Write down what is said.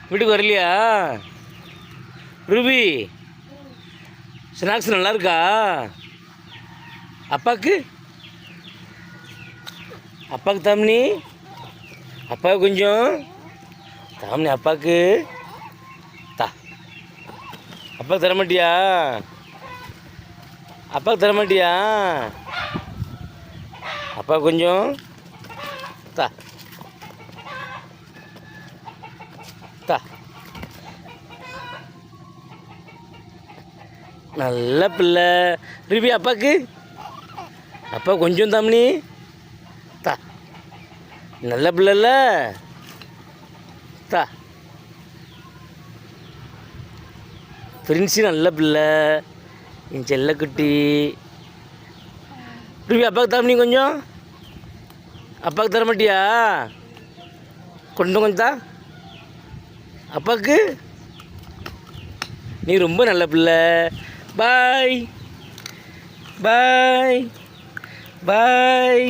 வீட்டுக்கு வரலையா Ruby? Snacks நல்லா இருக்கா? அப்பாவுக்கு அப்பாவுக்கு தாமினி, அப்பாவுக்கு கொஞ்சம் தாமினி, அப்பாவுக்கு தா. அப்பாவுக்கு தரமாட்டியா? அப்பாவுக்கு தரமாட்டியா? அப்பாவுக்கு கொஞ்சம் தா தா. நல்ல பிள்ளை ரூபி. அப்பாவுக்கு அப்பா கொஞ்சம் தாமினி தா. நல்ல பிள்ளைல தா. பிரின்ஸு நல்ல பிள்ளை, என் செல்லக்குட்டி ரூபி. அப்பாவுக்கு தாமினி கொஞ்சம். அப்பாவுக்கு தர மாட்டியா? கொஞ்சம் தா அப்பாவுக்கு. நீ ரொம்ப நல்ல பிள்ளை. பாய் பாய் பாய்.